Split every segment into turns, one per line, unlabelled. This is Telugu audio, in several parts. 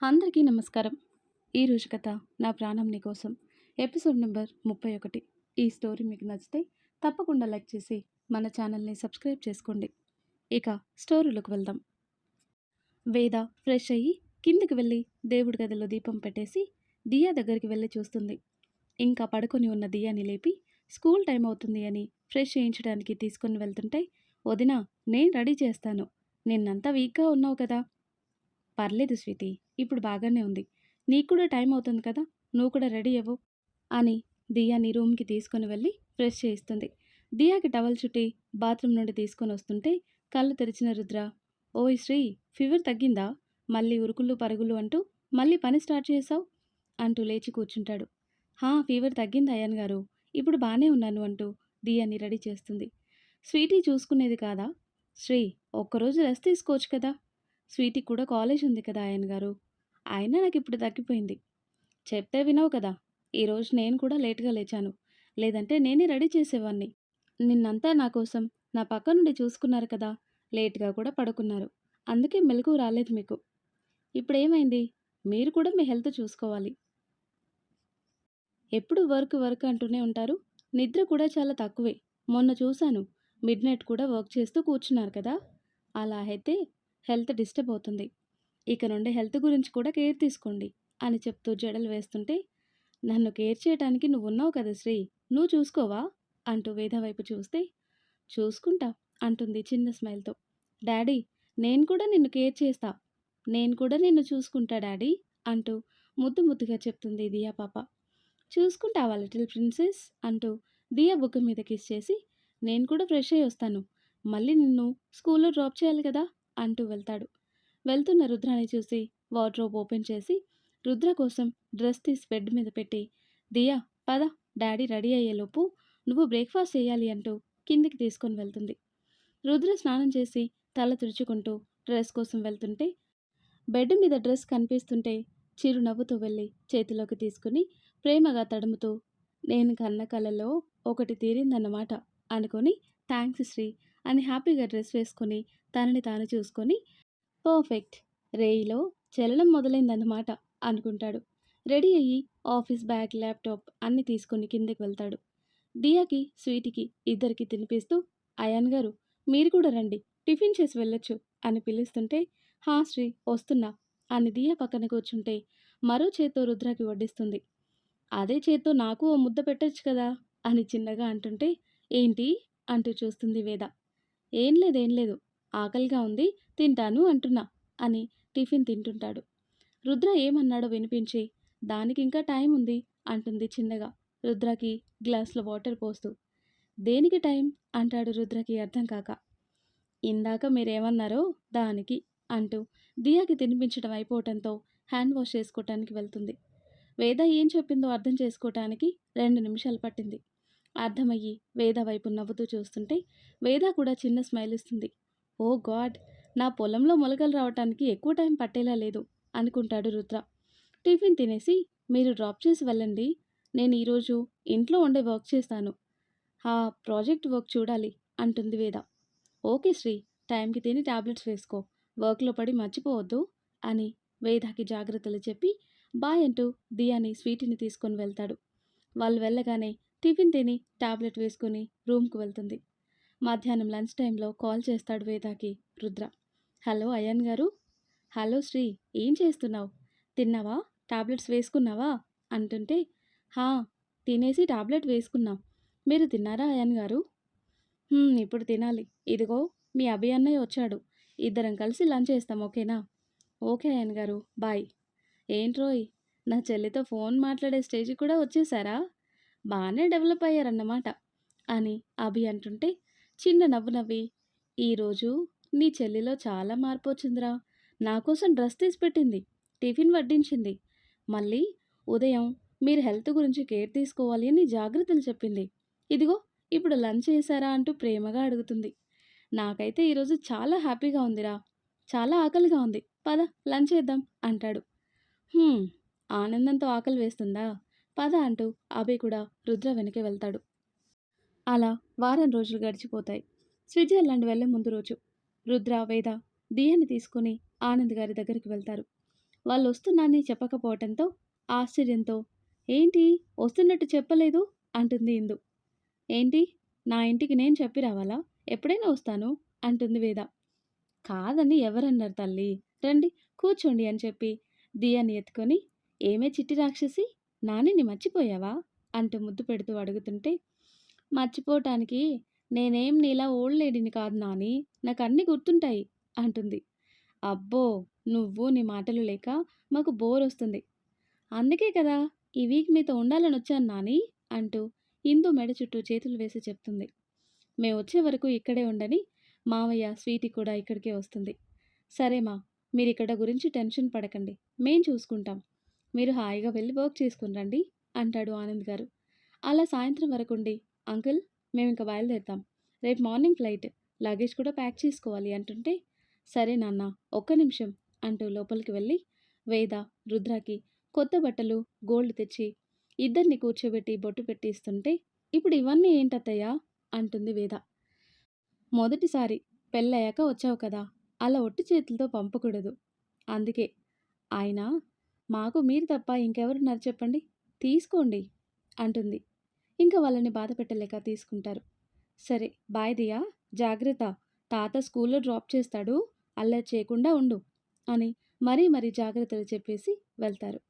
అందరికీ నమస్కారం. ఈరోజు కథ 'నా ప్రాణం నీకోసం' ఎపిసోడ్ నెంబర్ 31. ఈ స్టోరీ మీకు నచ్చితే తప్పకుండా లైక్ చేసి మన ఛానల్ని సబ్స్క్రైబ్ చేసుకోండి. ఇక స్టోరీలోకి వెళ్దాం. వేద ఫ్రెష్ అయ్యి కిందికి వెళ్ళి దేవుడి గదిలో దీపం పెట్టేసి దియా దగ్గరికి వెళ్ళి చూస్తుంది. ఇంకా పడుకొని ఉన్న దియాని లేపి స్కూల్ టైం అవుతుంది అని ఫ్రెష్ చేయించడానికి తీసుకొని వెళ్తుంటే, వదినా నేను రెడీ చేస్తాను, నిన్నంతా వీక్గా ఉన్నావు కదా. పర్లేదు స్వీటీ, ఇప్పుడు బాగానే ఉంది. నీకు కూడా టైం అవుతుంది కదా, నువ్వు కూడా రెడీ అవ్వు అని దియాని రూమ్కి తీసుకొని వెళ్ళి ఫ్రెష్ చేయిస్తుంది. దియాకి టవల్ చుట్టి బాత్రూమ్ నుండి తీసుకొని వస్తుంటే కళ్ళు తెరిచిన రుద్ర, ఓయ్ శ్రీ, ఫీవర్ తగ్గిందా? మళ్ళీ ఉరుకులు పరుగులు అంటూ మళ్ళీ పని స్టార్ట్ చేసావు అంటూ లేచి కూర్చుంటాడు. ఫీవర్ తగ్గింది అయ్యన్ గారు, ఇప్పుడు బాగానే ఉన్నాను అంటూ దియాని రెడీ చేస్తుంది. స్వీటీ చూసుకునేది కాదా? శ్రీ, ఒక్కరోజు రెస్ట్ తీసుకోవచ్చు కదా. స్వీటీకి కూడా కాలేజ్ ఉంది కదా ఆయన గారు, అయినా నాకు ఇప్పుడు తగ్గిపోయింది. చెప్తే వినవు కదా. ఈరోజు నేను కూడా లేట్గా లేచాను, లేదంటే నేనే రెడీ చేసేవాడిని. నిన్నంతా నా కోసం నా పక్క నుండి చూసుకున్నారు కదా, లేట్గా కూడా పడుకున్నారు, అందుకే మెలకువ రాలేదు మీకు. ఇప్పుడేమైంది? మీరు కూడా మీ హెల్త్ చూసుకోవాలి. ఎప్పుడు వర్క్ వర్క్ అంటూనే ఉంటారు, నిద్ర కూడా చాలా తక్కువే. మొన్న చూశాను, మిడ్ నైట్ కూడా వర్క్ చేస్తూ కూర్చున్నారు కదా. అలా అయితే హెల్త్ డిస్టర్బ్ అవుతుంది. ఇక నుండి హెల్త్ గురించి కూడా కేర్ తీసుకోండి అని చెప్తూ జడలు వేస్తుంటే, నన్ను కేర్ చేయడానికి నువ్వున్నావు కదా శ్రీ, నువ్వు చూసుకోవా అంటూ వేద వైపు చూస్తే, చూసుకుంటా అంటుంది చిన్న స్మైల్తో. డాడీ, నేను కూడా నిన్ను కేర్ చేస్తా, నేను కూడా నిన్ను చూసుకుంటా డాడీ అంటూ ముద్దు ముద్దుగా చెప్తుంది దియా పాప. చూసుకుంటావా లిటిల్ ప్రిన్సెస్ అంటూ దియా బుగ్గ మీద కిస్ చేసి, నేను కూడా ఫ్రెష్ అయ్యి వస్తాను, మళ్ళీ నిన్ను స్కూల్లో డ్రాప్ చేయాలి కదా అంటూ వెళ్తాడు. వెళ్తున్న రుద్రాని చూసి వార్డ్రోబ్ ఓపెన్ చేసి రుద్ర కోసం డ్రెస్ తీసి బెడ్ మీద పెట్టి, దియా పద, డాడీ రెడీ అయ్యేలోపు నువ్వు బ్రేక్ఫాస్ట్ చేయాలి అంటూ కిందికి తీసుకొని వెళ్తుంది. రుద్ర స్నానం చేసి తల తుడుచుకుంటూ డ్రెస్ కోసం వెళ్తుంటే, బెడ్ మీద డ్రెస్ కనిపిస్తుంటే చిరునవ్వుతూ వెళ్ళి చేతిలోకి తీసుకుని ప్రేమగా తడుముతూ, నేను కన్న కలలో ఒకటి తీరిందన్నమాట అనుకొని థ్యాంక్స్ శ్రీ అని హ్యాపీగా డ్రెస్ వేసుకొని తనని తాను చూసుకొని, పర్ఫెక్ట్, రేయిలో చలనం మొదలైందన్నమాట అనుకుంటాడు. రెడీ అయ్యి ఆఫీస్ బ్యాగ్, ల్యాప్టాప్ అన్నీ తీసుకొని కిందకి వెళ్తాడు. దియాకి స్వీటీకి ఇద్దరికి తినిపిస్తూ, అయాన్ గారు మీరు కూడా రండి, టిఫిన్ చేసి వెళ్ళొచ్చు అని పిలుస్తుంటే, శ్రీ వస్తున్నా అని దియా పక్కన కూర్చుంటే మరో చేత్తో రుద్రకి వడ్డిస్తుంది. అదే చేత్తో నాకు ఓ ముద్ద పెట్టొచ్చు కదా అని చిన్నగా అంటుంటే, ఏంటి అంటూ చూస్తుంది వేద. ఏం లేదు, ఆకలిగా ఉంది, తింటాను అంటున్నా అని టిఫిన్ తింటుంటాడు. రుద్ర ఏమన్నాడో వినిపించి, దానికింకా టైం ఉంది అంటుంది చిన్నగా రుద్రకి గ్లాస్లో వాటర్ పోస్తూ. దేనికి టైం అంటాడు రుద్రకి అర్థం కాక. ఇందాక మీరేమన్నారో దానికి అంటూ దియాకి తినిపించడం అయిపోవటంతో హ్యాండ్ వాష్ చేసుకోవటానికి వెళ్తుంది. వేద ఏం చెప్పిందో అర్థం చేసుకోవటానికి 2 నిమిషాలు పట్టింది. అర్థమయ్యి వేద వైపు నవ్వుతూ చూస్తుంటే వేద కూడా చిన్న స్మైల్ ఇస్తుంది. ఓ గాడ్, నా పొలంలో మొలకలు రావటానికి ఎక్కువ టైం పట్టేలా లేదు అనుకుంటాడు రుద్ర. టిఫిన్ తినేసి మీరు డ్రాప్ చేసి వెళ్ళండి, నేను ఈరోజు ఇంట్లో ఉండే వర్క్ చేస్తాను, ప్రాజెక్ట్ వర్క్ చూడాలి అంటుంది వేద. ఓకే శ్రీ, టైంకి తిని టాబ్లెట్స్ వేసుకో, వర్క్లో పడి మర్చిపోవద్దు అని వేదాకి జాగ్రత్తలు చెప్పి బాయ్ అంటూ దియాని స్వీటీని తీసుకొని వెళ్తాడు. వాళ్ళు వెళ్ళగానే టిఫిన్ తిని టాబ్లెట్ వేసుకుని రూమ్కు వెళ్తుంది. మధ్యాహ్నం లంచ్ టైంలో కాల్ చేస్తాడు వేదాకి రుద్ర. హలో అయాన్ గారు. హలో శ్రీ, ఏం చేస్తున్నావు? తిన్నావా? టాబ్లెట్స్ వేసుకున్నావా అంటుంటే, తినేసి టాబ్లెట్ వేసుకున్నాం, మీరు తిన్నారా అయాన్ గారు? ఇప్పుడు తినాలి, ఇదిగో మీ అభి అన్నయ్య వచ్చాడు, ఇద్దరం కలిసి లంచ్ చేస్తాం, ఓకేనా? ఓకే అయాన్ గారు, బాయ్. ఏంట్రోయ్, నా చెల్లితో ఫోన్ మాట్లాడే స్టేజ్ కూడా వచ్చేసారా? బాగానే డెవలప్ అయ్యారన్నమాట అని అభి అంటుంటే చిన్న నవ్వు నవ్వి, ఈరోజు నీ చెల్లిలో చాలా మార్పు వచ్చిందిరా, నా కోసం డ్రెస్ తీసి పెట్టింది, టిఫిన్ వడ్డించింది, మళ్ళీ ఉదయం మీరు హెల్త్ గురించి కేర్ తీసుకోవాలి అని జాగ్రత్తలు చెప్పింది, ఇదిగో ఇప్పుడు లంచ్ చేశారా అంటూ ప్రేమగా అడుగుతుంది. నాకైతే ఈరోజు చాలా హ్యాపీగా ఉందిరా, చాలా ఆకలిగా ఉంది, పద లంచ్ చేద్దాం అంటాడు. ఆనందంతో ఆకలి వేస్తుందా, పద అంటూ అభి కూడా రుద్ర వెనకే వెళ్తాడు. అలా వారం రోజులు గడిచిపోతాయి. స్విట్జర్లాండ్ వెళ్లే ముందు రోజు రుద్ర, వేద దియాని తీసుకుని ఆనంద్ గారి దగ్గరికి వెళ్తారు. వాళ్ళొస్తున్నారని చెప్పకపోవటంతో ఆశ్చర్యంతో, "ఏంటి వస్తున్నట్టు చెప్పలేదు?" అంటుంది ఇందు. "ఏంటి? నా ఇంటికి నేను చెప్పి రావాలా? ఎప్పుడైనా వస్తాను" అంటుంది వేద. "కాదని ఎవరన్నారు తల్లి? రండి కూర్చోండి" అని చెప్పి దియాని ఎత్తుకొని, "ఏమే చిట్టి రాక్షసి, నానిని మర్చిపోయావా?" అంటూ ముద్దు పెడుతూ అడుగుతుంటే, "మర్చిపోవటానికి నేనేం నీలా ఓల్డ్ లేడీని కాదు నాని. నాకన్నీ గుర్తుంటాయి" అంటుంది. "అబ్బో! నువ్వు నీ మాటలు లేక మాకు బోరొస్తుంది. అందుకే కదా ఈ వీక్ మీతో ఉండాలనొచ్చాను నాని" అంటూ ఇందు మెడ చుట్టూ చేతులు వేసి చెప్తుంది. "మేమొచ్చే వరకు ఇక్కడే ఉండని మావయ్య, స్వీటీ కూడా ఇక్కడికే వస్తుంది. సరే మా, మీరిక్కడ గురించి టెన్షన్ పడకండి. మేం చూసుకుంటాం. మీరు హాయిగా వెళ్ళి వర్క్ చేసుకొని రండి" అంటాడు ఆనంద్ గారు. అలా సాయంత్రం వరకుండి, "అంకుల్ మేమింక బయలుదేరుతాం. రేపు మార్నింగ్ ఫ్లైట్. లగేజ్ కూడా ప్యాక్ చేసుకోవాలి" అంటుంటే, "సరే నాన్న ఒక్క నిమిషం" అంటూ లోపలికి వెళ్ళి వేద, రుద్రకి కొత్త బట్టలు, గోల్డ్ తెచ్చి ఇద్దరిని కూర్చోబెట్టి బొట్టు పెట్టి ఇస్తుంటే, "ఇప్పుడు ఇవన్నీ ఏంటత్తయ్య" అంటుంది వేద. "మొదటిసారి పెళ్ళయ్యాక వచ్చావు కదా! అలా ఒట్టి చేతులతో పంపకూడదు. అందుకే. అయినా మాకు మీరు తప్ప ఇంకెవరున్నారు చెప్పండి. తీసుకోండి" అంటుంది. ఇంక వాళ్ళని బాధ పెట్టలేక తీసుకుంటారు. "సరే బాయ్ దియా, జాగ్రత్త. తాత స్కూల్లో డ్రాప్ చేస్తాడు. అల్లరి చేయకుండా ఉండు" అని మరీ జాగ్రత్తలు చెప్పేసి వెళ్తారు.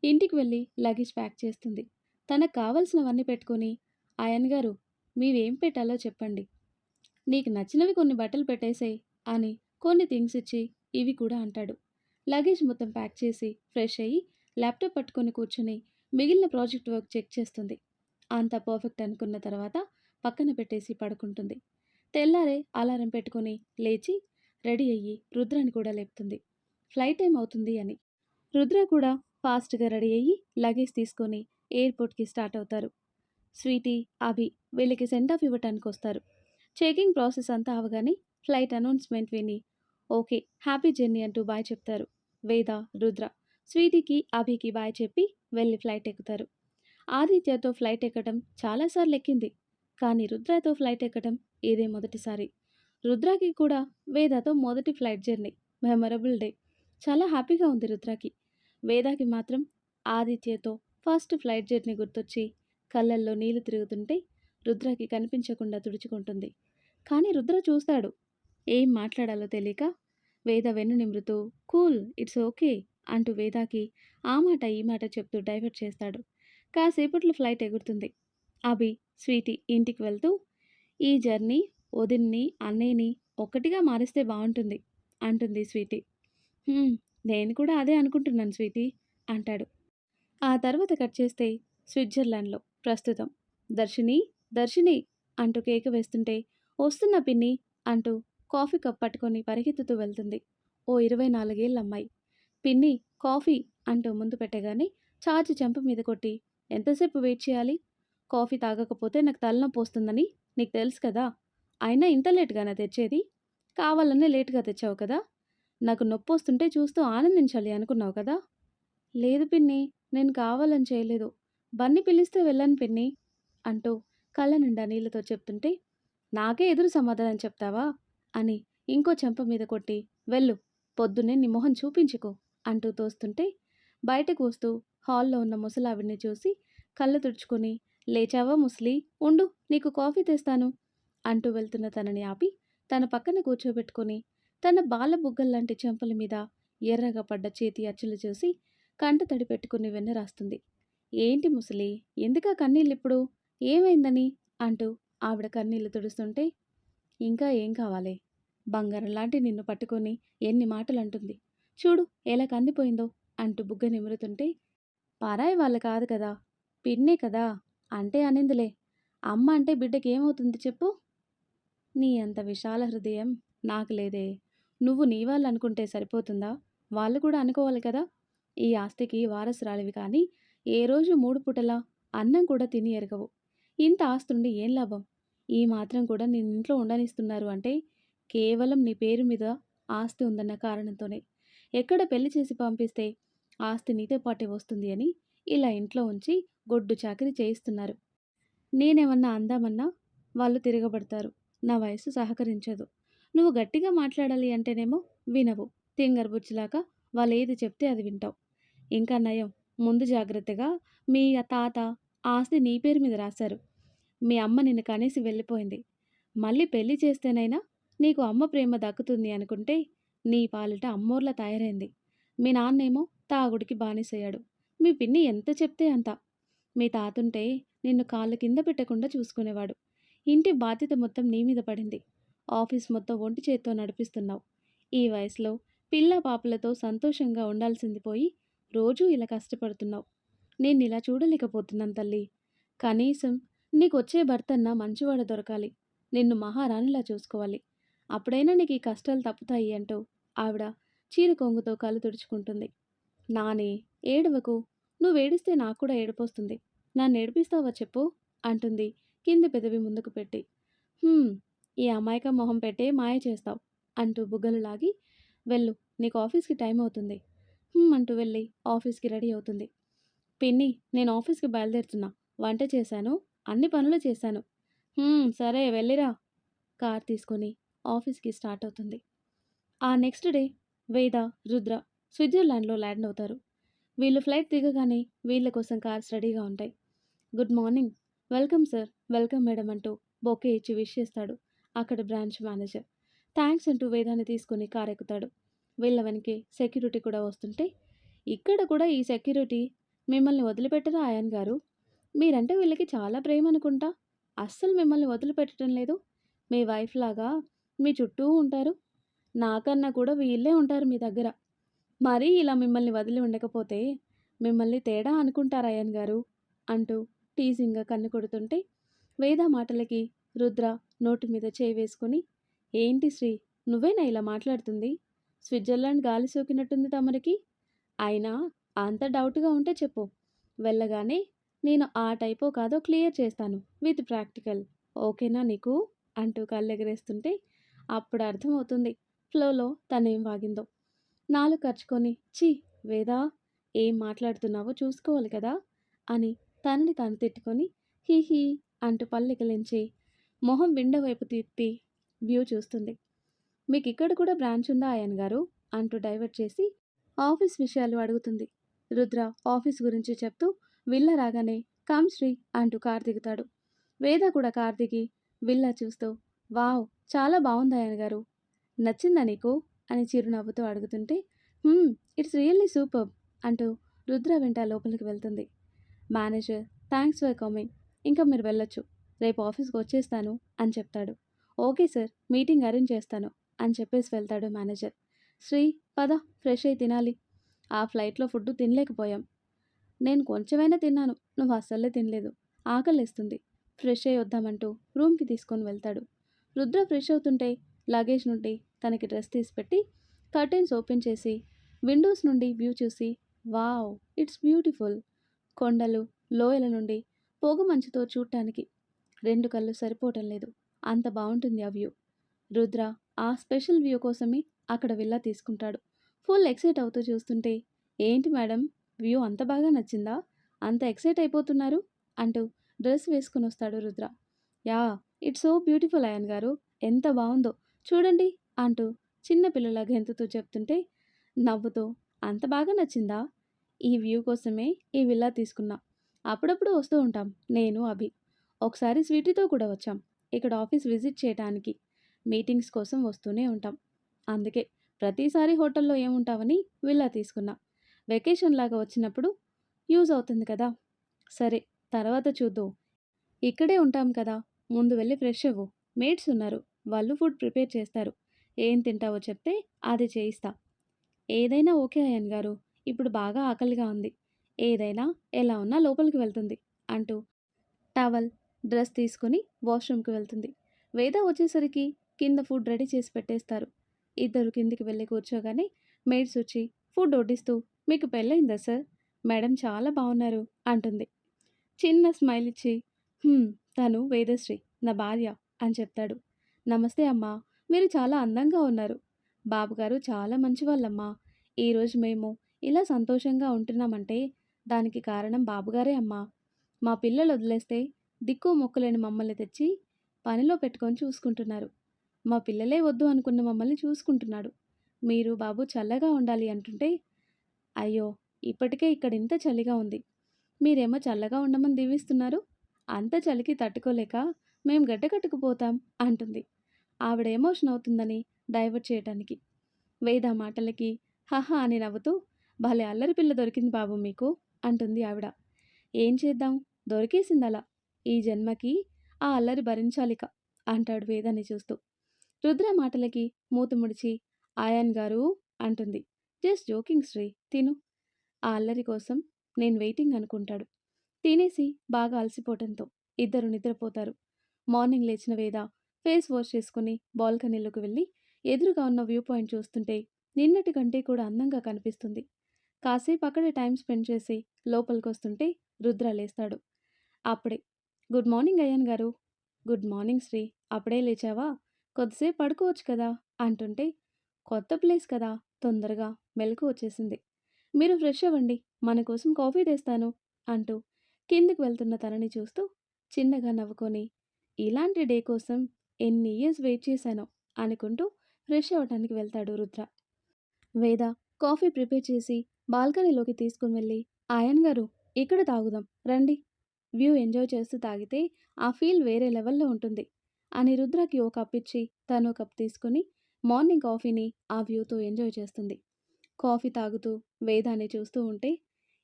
ఇంటికి వెళ్ళి లగేజ్ ప్యాక్ చేస్తుంది. తనకు కావాల్సినవన్నీ పెట్టుకొని, "ఆయన్ గారు మీవేం పెట్టాలో చెప్పండి. నీకు నచ్చినవి కొన్ని బట్టలు పెట్టేసేయ్" అని కొన్ని థింగ్స్ ఇచ్చి ఇవి కూడా అంటాడు. లగేజ్ మొత్తం ప్యాక్ చేసి ఫ్రెష్ అయ్యి ల్యాప్టాప్ పట్టుకొని కూర్చొని మిగిలిన ప్రాజెక్ట్ వర్క్ చెక్ చేస్తుంది. అంతా పర్ఫెక్ట్ అనుకున్న తర్వాత పక్కన పెట్టేసి పడుకుంటుంది. తెల్లారే అలారం పెట్టుకొని లేచి రెడీ అయ్యి రుద్రాని కూడా లేపుతుంది, ఫ్లైట్ టైం అవుతుంది అని. రుద్ర కూడా ఫాస్ట్గా రెడీ అయ్యి లగేజ్ తీసుకొని ఎయిర్పోర్ట్కి స్టార్ట్ అవుతారు. స్వీటీ, అభి వీళ్ళకి సెండ్ ఆఫ్ ఇవ్వటానికి వస్తారు. చెకింగ్ ప్రాసెస్ అంతా అవగానే ఫ్లైట్ అనౌన్స్మెంట్ విని ఓకే హ్యాపీ జర్నీ అంటూ బాయ్ చెప్తారు. వేద, రుద్ర స్వీటీకి, అభికి బాయ్ చెప్పి వెళ్ళి ఫ్లైట్ ఎక్కుతారు. ఆదిత్యతో ఫ్లైట్ ఎక్కడం చాలాసార్లు ఎక్కింది, కానీ రుద్రతో ఫ్లైట్ ఎక్కడం ఇదే మొదటిసారి. రుద్రకి కూడా వేదతో మొదటి ఫ్లైట్ జర్నీ. Memorable day. చాలా హ్యాపీగా ఉంది రుద్రకి. వేదాకి మాత్రం ఆదిత్యతో ఫస్ట్ ఫ్లైట్ జర్నీ గుర్తొచ్చి కళ్ళల్లో నీళ్లు తిరుగుతుంటే రుద్రకి కనిపించకుండా తుడుచుకుంటుంది. కానీ రుద్ర చూస్తాడు. ఏం మాట్లాడాలో తెలియక వేద వెన్ను నిమురుతూ కూల్, ఇట్స్ ఓకే అంటూ వేదాకి ఆ మాట ఈ మాట చెప్తూ డైవర్ట్ చేస్తాడు. కాసేపట్లో ఫ్లైట్ ఎగురుతుంది. అభి, స్వీటీ ఇంటికి వెళ్తూ, "ఈ జర్నీ వదిన్ని, అన్నయ్యని ఒక్కటిగా మారిస్తే బాగుంటుంది" అంటుంది స్వీటీ. "హ్మ్, నేను కూడా అదే అనుకుంటున్నాను స్వీటీ" అంటాడు. ఆ తర్వాత కట్ చేస్తే స్విట్జర్లాండ్లో ప్రస్తుతం. "దర్శిని, దర్శిని" అంటూ కేక వేస్తుంటే, "వస్తున్నా పిన్ని" అంటూ కాఫీ కప్ పట్టుకొని పరిగెత్తుతూ వెళ్తుంది. ఓ 24 ఏళ్ల అమ్మాయి. "పిన్ని కాఫీ" అంటూ ముందు పెట్టగానే ఛార్జ్ చెంప మీద కొట్టి, "ఎంతసేపు వెయిట్ చేయాలి? కాఫీ తాగకపోతే నాకు తలనొప్పి వస్తుందని నీకు తెలుసు కదా! అయినా ఇంత లేట్‌గానా తెచ్చేది? కావాలనే లేట్‌గా తెచ్చావు కదా! నాకు నొప్పొస్తుంటే చూస్తూ ఆనందించాలి అనుకున్నావు కదా!" "లేదు పిన్ని, నేను కావాలని చేయలేదు. బన్నీ పిలిస్తే వెళ్ళాను పిన్ని" అంటూ కళ్ళ నిండా నీళ్లతో చెప్తుంటే, "నాకే ఎదురు సమాధానం చెప్తావా" అని ఇంకో చెంప మీద కొట్టి, "వెళ్ళు, పొద్దున్నే నీ మొహం చూపించుకో" అంటూ తోస్తుంటే, బయటకు వస్తూ హాల్లో ఉన్న ముసలావిడ్ని చూసి కళ్ళు తుడుచుకొని, "లేచావా ముసలి, ఉండు నీకు కాఫీ తెస్తాను" అంటూ వెళ్తున్న తనని ఆపి తన పక్కన కూర్చోబెట్టుకొని తన బాల బుగ్గల్లాంటి చెంపల మీద ఎర్రగా పడ్డ చేతి అచ్చులు చూసి కంట తడి పెట్టుకుని వెన్న రాస్తుంది. "ఏంటి ముసలి, ఎందుకా కన్నీళ్ళిప్పుడు, ఏమైందని" అంటూ ఆవిడ కన్నీళ్లు తుడుస్తుంటే, "ఇంకా ఏం కావాలి, బంగారం లాంటి నిన్ను పట్టుకొని ఎన్ని మాటలు అంటుంది, చూడు ఎలా కందిపోయిందో" అంటూ బుగ్గ నిమురుతుంటే, "పరాయి వాళ్ళు కాదు కదా, పిన్నే కదా, అంటే అనిందిలే. అమ్మ అంటే బిడ్డకి ఏమవుతుంది చెప్పు. నీ అంత విశాల హృదయం నాకు లేదే. నువ్వు నీ వాళ్ళు అనుకుంటే సరిపోతుందా, వాళ్ళు కూడా అనుకోవాలి కదా. ఈ ఆస్తికి వారసురాలివి కానీ ఏ రోజు 3 పూటలా అన్నం కూడా తిని ఎరగవు. ఇంత ఆస్తుండి ఏం లాభం? ఈ మాత్రం కూడా నేను ఇంట్లో ఉండనిస్తున్నారు అంటే కేవలం నీ పేరు మీద ఆస్తి ఉందన్న కారణంతోనే. ఎక్కడ పెళ్లి చేసి పంపిస్తే ఆస్తి నీతో పాటే వస్తుంది అని ఇలా ఇంట్లో ఉంచి గొడ్డు చాకిరీ చేయిస్తున్నారు. నేనేమన్నా అందామన్నా వాళ్ళు తిరగబడతారు. నా వయసు సహకరించదు. నువ్వు గట్టిగా మాట్లాడాలి అంటేనేమో వినవు. తింగర్ బుచ్చిలాగా వాళ్ళేది చెప్తే అది వింటావు. ఇంకా నయం ముందు జాగ్రత్తగా మీ తాత ఆస్తి నీ పేరు మీద రాశారు. మీ అమ్మ నిన్ను కనేసి వెళ్ళిపోయింది. మళ్ళీ పెళ్లి చేస్తేనైనా నీకు అమ్మ ప్రేమ దక్కుతుంది అనుకుంటే నీ పాలిట అమ్మోర్లా తయారైంది. మీ నాన్నేమో తాగుడికి బానిసయ్యాడు. మీ పిన్ని ఎంత చెప్తే అంత. మీ తాతుంటే నిన్ను కాళ్ళు కింద పెట్టకుండా చూసుకునేవాడు. ఇంటి బాధ్యత మొత్తం నీ మీద పడింది. ఆఫీస్ మొత్తం ఒంటి చేత్తో నడిపిస్తున్నావు. ఈ వయసులో పిల్ల పాపలతో సంతోషంగా ఉండాల్సింది పోయి రోజూ ఇలా కష్టపడుతున్నావు. నేనిలా చూడలేకపోతున్నాను తల్లి. కనీసం నీకొచ్చే భర్తన్నా మంచివాడు దొరకాలి. నిన్ను మహారాణిలా చూసుకోవాలి. అప్పుడైనా నీకు ఈ కష్టాలు తప్పుతాయి అంటూ ఆవిడ చీర కొంగుతో కళ్ళు తుడుచుకుంటుంది. నానే ఏడవకు. నువ్వేడిస్తే నాకు కూడా ఏడుపొస్తుంది. నన్నేడిపిస్తావా చెప్పు అంటుంది కింది పెదవి ముందుకు పెట్టి. "హుమ్, ఈ అమాయక మొహం పెట్టే మాయ చేస్తావు" అంటూ బుగ్గలు లాగి, "వెళ్ళు, నీకు ఆఫీస్‌కి టైం అవుతుంది." అంటూ వెళ్ళి ఆఫీస్‌కి రెడీ అవుతుంది. "పిన్ని, నేను ఆఫీస్‌కి బయలుదేరుతున్నా. వంట చేశాను. అన్ని పనులు చేశాను." సరే వెళ్ళిరా." కార్ తీసుకొని ఆఫీస్‌కి స్టార్ట్ అవుతుంది. ఆ నెక్స్ట్ డే వేద, రుద్ర స్విట్జర్లాండ్‌లో ల్యాండ్ అవుతారు. వీళ్ళు ఫ్లైట్ దిగగానే వీళ్ళ కోసం కార్స్ రెడీగా ఉంటాయి. "Good morning. Welcome sir. Welcome madam" అంటూ బొకే ఇచ్చి విష్ చేస్తాడు అక్కడ బ్రాంచ్ మేనేజర్. థ్యాంక్స్ అంటూ వేదాన్ని తీసుకుని కార్ ఎక్కుతాడు. వీళ్ళ వెనకే సెక్యూరిటీ కూడా వస్తుంటే, "ఇక్కడ కూడా ఈ సెక్యూరిటీ మిమ్మల్ని వదిలిపెట్టరా ఆయన్ గారు? మీరంటే వీళ్ళకి చాలా ప్రేమ అనుకుంటా. అస్సలు మిమ్మల్ని వదిలిపెట్టడం లేదు. మీ వైఫ్ లాగా మీ చుట్టూ ఉంటారు. నాకన్నా కూడా వీళ్ళే ఉంటారు మీ దగ్గర. మరీ ఇలా మిమ్మల్ని వదిలి ఉండకపోతే మిమ్మల్ని తేడా అనుకుంటారా అయ్యన్ గారు?" అంటూ టీజింగ్గా కన్ను కొడుతుంటే, వేద మాటలకి రుద్ర నోటి మీద చేయి వేసుకుని, "ఏంటి శ్రీ, నువ్వేనా ఇలా మాట్లాడుతుంది? స్విట్జర్లాండ్ గాలి సోకినట్టుంది తమరికి. అయినా అంత డౌట్‌గా ఉంటే చెప్పు. వెళ్ళగానే నేను ఆ టైపో కాదో క్లియర్ చేస్తాను విత్ ప్రాక్టికల్. ఓకేనా నీకు?" అంటూ కళ్ళెగరేస్తుంటే అప్పుడు అర్థమవుతుంది ఫ్లోలో తనేం వాగిందో. నాలుక కరుచుకొని, "ఛీ వేదా, ఏం మాట్లాడుతున్నావో చూసుకోవాలి కదా" అని తనని తాను తిట్టుకొని హీ అంటూ పళ్ళికిలించి మొహం విండో వైపు తిప్పి వ్యూ చూస్తుంది. "మీకిక్కడ కూడా బ్రాంచ్ ఉందా అయ్యన్ గారు?" అంటూ డైవర్ట్ చేసి ఆఫీస్ విషయాలు అడుగుతుంది. రుద్ర ఆఫీస్ గురించి చెప్తూ విల్లా రాగానే "కమ్ శ్రీ" అంటూ కార్ దిగుతాడు. వేద కూడా కార్ దిగి విల్లా చూస్తూ, "వావ్, చాలా బావుంది అయ్యన్ గారు. నచ్చిందా నీకు?" అని చిరునవ్వుతో అడుగుతుంటే, ఇట్స్ రియల్లీ సూపర్బ్" అంటూ రుద్ర వెంట లోపలికి వెళ్తుంది. Manager, "thanks for coming. ఇంకా మీరు వెళ్ళొచ్చు. రేపు ఆఫీస్‌కి వచ్చేస్తాను" అని చెప్తాడు. "ఓకే సార్, మీటింగ్ అరేంజ్ చేస్తాను" అని చెప్పేసి వెళ్తాడు మేనేజర్. "శ్రీ, పద, ఫ్రెష్ అయ్యి తినాలి. ఆ ఫ్లైట్‌లో ఫుడ్ తినలేకపోయాం." "నేను కొంచెమైనా తిన్నాను. నువ్వు అస్సలే తినలేదు. ఆకలేస్తుంది. ఫ్రెష్ అయ్యి వద్దామంటూ రూమ్‌కి తీసుకొని వెళ్తాడు. రుద్ర ఫ్రెష్ అవుతుంటే లగేజ్ నుండి తనకి డ్రెస్ తీసిపెట్టి కర్టెన్స్ ఓపెన్ చేసి విండోస్ నుండి వ్యూ చూసి, "వావ్, ఇట్స్ బ్యూటిఫుల్." కొండలు, లోయల నుండి పొగమంచుతో చూడటానికి 2 కళ్ళు సరిపోవటం లేదు. అంత బావుంటుంది ఆ వ్యూ. రుద్ర ఆ స్పెషల్ వ్యూ కోసమే అక్కడ విల్లా తీసుకుంటాడు. ఫుల్ ఎక్సైట్ అవుతూ చూస్తుంటే, "ఏంటి మేడం, వ్యూ అంత బాగా నచ్చిందా? అంత ఎక్సైట్ అయిపోతున్నారు?" అంటూ డ్రెస్ వేసుకుని వస్తాడు Rudra. "Yeah, it's so beautiful Ayyan గారు. ఎంత బావుందో చూడండి" అంటూ చిన్న పిల్లల గెంతుతూ చెప్తుంటే నవ్వుతూ, "అంత బాగా నచ్చిందా? ఈ వ్యూ కోసమే ఈ విల్లా తీసుకున్నా. అప్పుడప్పుడు వస్తూ ఉంటాం నేను, అభి. ఒకసారి స్వీటీతో కూడా వచ్చాం. ఇక్కడ ఆఫీస్ విజిట్ చేయటానికి. మీటింగ్స్ కోసం వస్తూనే ఉంటాం. అందుకే ప్రతిసారి హోటల్లో ఏముంటామని విల్లా తీసుకున్నా. వెకేషన్ లాగా వచ్చినప్పుడు యూజ్ అవుతుంది కదా. సరే, తర్వాత చూద్దాం. ఇక్కడే ఉంటాం కదా. ముందు వెళ్ళి ఫ్రెష్ అవ్వు. మేట్స్ ఉన్నారు. వాళ్ళు ఫుడ్ ప్రిపేర్ చేస్తారు. ఏం తింటావో చెప్తే అది చేయిస్తా." "ఏదైనా ఓకే అయ్యన్ గారు. ఇప్పుడు బాగా ఆకలిగా ఉంది. ఏదైనా ఎలా ఉన్నా లోపలికి వెళ్తుంది" అంటూ టవల్, డ్రెస్ తీసుకుని వాష్రూమ్‌కి వెళ్తుంది. వేద వచ్చేసరికి కింద ఫుడ్ రెడీ చేసి పెట్టేస్తారు. ఇద్దరు కిందికి వెళ్ళి కూర్చోగానే మెయిడ్స్ వచ్చి ఫుడ్ వడ్డిస్తూ, "మీకు పెళ్ళయిందా సార్? మేడం చాలా బావున్నారు" అంటుంది. చిన్న స్మైల్ ఇచ్చి, "హ్మ్, తను వేదశ్రీ, నా భార్య" అని చెప్తాడు. "నమస్తే అమ్మా. మీరు చాలా అందంగా ఉన్నారు. బాబుగారు చాలా మంచివాళ్ళమ్మా. ఈరోజు మేము ఇలా సంతోషంగా ఉంటున్నామంటే దానికి కారణం బాబుగారే అమ్మా. మా పిల్లలు వదిలేస్తే దిక్కు మొక్కులేని మమ్మల్ని తెచ్చి పనిలో పెట్టుకొని చూసుకుంటున్నారు. మా పిల్లలే వద్దు అనుకున్న మమ్మల్ని చూసుకుంటున్నాడు. మీరు బాబు చల్లగా ఉండాలి అంటుంటే, అయ్యో! ఇప్పటికే ఇక్కడ ఇంత చలిగా ఉంది. మీరేమో చల్లగా ఉండమని దీవిస్తున్నారు. అంత చలికి తట్టుకోలేక మేం గడ్డకట్టుకుపోతాం అంటుంది. ఆవిడ ఎమోషన్ అవుతుందని డైవర్ట్ చేయటానికి. వేద మాటలకి హహా అని నవ్వుతూ, భలే అల్లరి పిల్ల దొరికింది బాబు మీకు అంటుంది ఆవిడ. ఏం చేద్దాం, దొరికేసిందలా. ఈ జన్మకి ఆ అల్లరి భరించాలిక అంటాడు వేదాన్ని చూస్తూ. రుద్ర మాటలకి మూతి ముడిచి, ఆయాన్ గారు అంటుంది. జస్ట్ జోకింగ్ శ్రీ, తిను. ఆ అల్లరి కోసం నేను వెయిటింగ్ అనుకుంటాడు. తినేసి బాగా అలసిపోవటంతో ఇద్దరు నిద్రపోతారు. మార్నింగ్ లేచిన వేద ఫేస్ వాష్ చేసుకుని బాల్కనీలోకి వెళ్ళి ఎదురుగా ఉన్న వ్యూ పాయింట్ చూస్తుంటే నిన్నటి కంటే కూడా అందంగా కనిపిస్తుంది. కాసేపు అక్కడే టైం స్పెండ్ చేసి లోపలికొస్తుంటే రుద్ర లేస్తాడు. అప్పుడే గుడ్ మార్నింగ్ అయ్యన్ గారు. Good morning Sri. అప్పుడే లేచావా? కొద్దిసేపు పడుకోవచ్చు కదా అంటుంటే, కొత్త ప్లేస్ కదా, తొందరగా మెలకు వచ్చేసింది. మీరు ఫ్రెష్ అవ్వండి, మన కోసం కాఫీ తెస్తాను అంటూ కిందికి వెళ్తున్న తనని చూస్తూ చిన్నగా నవ్వుకొని, ఇలాంటి డే కోసం ఎన్ని ఇయర్స్ వెయిట్ చేశానో అనుకుంటూ ఫ్రెష్ అవ్వటానికి వెళ్తాడు రుద్ర. వేద కాఫీ ప్రిపేర్ చేసి బాల్కనీలోకి తీసుకుని వెళ్ళి, ఆయన్ గారు ఇక్కడ తాగుదాం రండి. వ్యూ ఎంజాయ్ చేస్తూ తాగితే ఆ ఫీల్ వేరే లెవెల్లో ఉంటుంది అని రుద్రకి ఓ కప్ ఇచ్చి తను కప్ తీసుకుని మార్నింగ్ కాఫీని ఆ వ్యూతో ఎంజాయ్ చేస్తుంది. కాఫీ తాగుతూ వేదాన్ని చూస్తూ ఉంటే,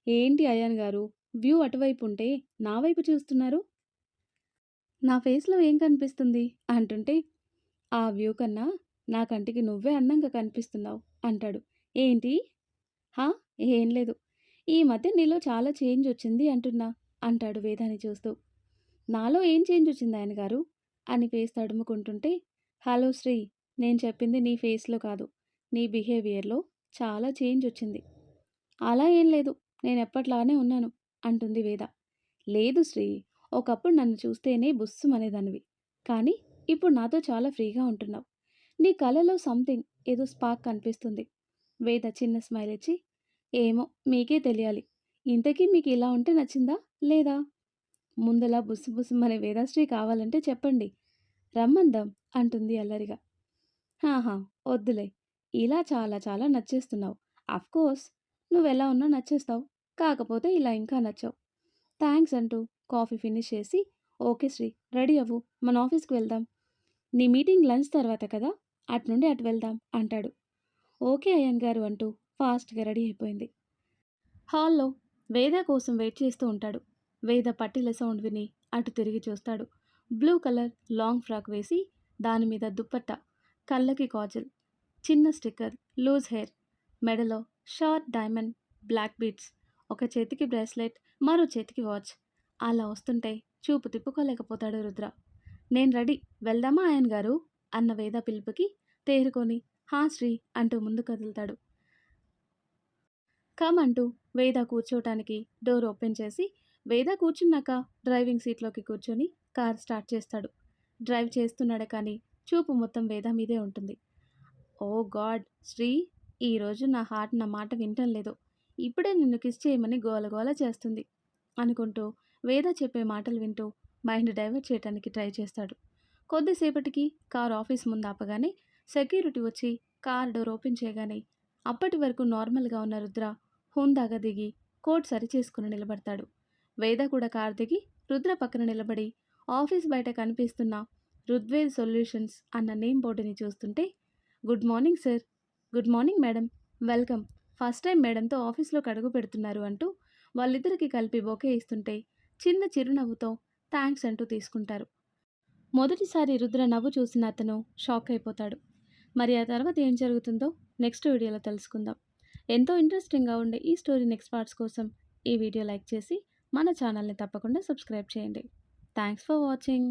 ఏంటి అయ్యన్ గారు, వ్యూ అటువైపు ఉంటే నా వైపు చూస్తున్నారు? నా ఫేస్‌లో ఏం కనిపిస్తుంది అంటుంటే, ఆ వ్యూ కన్నా నా కంటికి నువ్వే అందంగా కనిపిస్తున్నావు అంటాడు. ఏంటి? హా! ఏం లేదు. ఈ మధ్య నీలో చాలా చేంజ్ వచ్చింది అంటున్నా అంటాడు వేదాన్ని చూస్తూ. నాలో ఏం చేంజ్ వచ్చింది ఆయన గారు అని ఫేస్ తడుముకుంటుంటే, హలో శ్రీ, నేను చెప్పింది నీ ఫేస్‌లో కాదు, నీ బిహేవియర్‌లో చాలా చేంజ్ వచ్చింది. అలా ఏం లేదు, నేను ఎప్పట్లానే ఉన్నాను అంటుంది వేద. లేదు శ్రీ, ఒకప్పుడు నన్ను చూస్తేనే బుస్సుమనేదానివి. కానీ ఇప్పుడు నాతో చాలా ఫ్రీగా ఉంటున్నావు. నీ కళ్ళలో సంథింగ్ ఏదో స్పార్క్ కనిపిస్తుంది. వేద చిన్న స్మైల్ ఇచ్చి, ఏమో మీకే తెలియాలి. ఇంతకీ మీకు ఇలా ఉంటే నచ్చిందా లేదా? ముందలా బుస్సు బుస్సుమనే వేదాశ్రీ కావాలంటే చెప్పండి, రమ్మందాం అంటుంది అల్లరిగా. ఆహా! వద్దులే. ఇలా చాలా చాలా నచ్చేస్తున్నావు. అఫ్‌కోర్స్ నువ్వెలా ఉన్నా నచ్చేస్తావు. కాకపోతే ఇలా ఇంకా నచ్చావు. థాంక్స్ అంటూ కాఫీ ఫినిష్ చేసి, ఓకే శ్రీ, రెడీ అవ్వు, మన ఆఫీస్‌కి వెళ్దాం. నీ మీటింగ్ లంచ్ తర్వాత కదా, అటునుండి అటు వెళ్దాం అంటాడు. ఓకే అయ్యన్ గారు అంటూ ఫాస్ట్‌గా రెడీ అయిపోయింది. హాల్‌లో వేద కోసం వెయిట్ చేస్తూ ఉంటాడు. వేద పట్టీల సౌండ్ విని అటు తిరిగి చూస్తాడు. బ్లూ కలర్ లాంగ్ ఫ్రాక్ వేసి దాని మీద దుప్పట్టా, కళ్ళకి కాజల్, చిన్న స్టిక్కర్, లూజ్ హెయిర్, మెడలో షార్ట్ డైమండ్ బ్లాక్ బీడ్స్, ఒక చేతికి బ్రేస్లెట్, మరో చేతికి వాచ్. అలా వస్తుంటే చూపు తిప్పుకోలేకపోతాడు రుద్ర. నేను రెడీ, వెళ్దామా ఆయన గారు అన్న వేద పిలుపుకి తేరుకొని హా శ్రీ అంటూ ముందు కదులుతాడు. కమ్ అంటూ వేద కూర్చోటానికి డోర్ ఓపెన్ చేసి వేద కూర్చున్నాక డ్రైవింగ్ సీట్లోకి కూర్చొని కార్ స్టార్ట్ చేస్తాడు. డ్రైవ్ చేస్తున్నాడు కానీ చూపు మొత్తం వేద మీదే ఉంటుంది. ఓ గాడ్ శ్రీ, ఈరోజు నా హార్ట్ నా మాట వినటం లేదు. ఇప్పుడే నిన్ను కిస్ చేయమని గోలగోల చేస్తుంది అనుకుంటూ వేద చెప్పే మాటలు వింటూ మైండ్ డైవర్ట్ చేయడానికి ట్రై చేస్తాడు. కొద్దిసేపటికి కార్ ఆఫీస్ ముందు ఆపగానే సెక్యూరిటీ వచ్చి కార్ డోర్ ఓపెన్ చేయగానే అప్పటి వరకు నార్మల్గా ఉన్న రుద్ర హుందాగా దిగి కోట్ సరిచేసుకుని నిలబడతాడు. వేద కూడా కార్ దిగి రుద్ర పక్కన నిలబడి ఆఫీస్ బయట కనిపిస్తున్న రుద్వేద్ సొల్యూషన్స్ అన్న నేమ్ బోర్డుని చూస్తుంటే, good morning sir. Good morning madam. Welcome. First time మేడంతో ఆఫీస్లోకి అడుగు పెడుతున్నారు అంటూ వాళ్ళిద్దరికి కలిపి బొకే ఇస్తుంటే చిన్న చిరునవ్వుతో థ్యాంక్స్ అంటూ తీసుకుంటారు. మొదటిసారి రుద్ర నవ్వు చూసిన అతను షాక్ అయిపోతాడు. మరి ఆ తర్వాత ఏం జరుగుతుందో నెక్స్ట్ వీడియోలో తెలుసుకుందాం. ఎంతో ఇంట్రెస్టింగ్గా ఉండే ఈ స్టోరీ నెక్స్ట్ పార్ట్స్ కోసం ఈ వీడియో లైక్ చేసి మన ఛానల్ని తప్పకుండా సబ్స్క్రైబ్ చేయండి. Thanks for watching.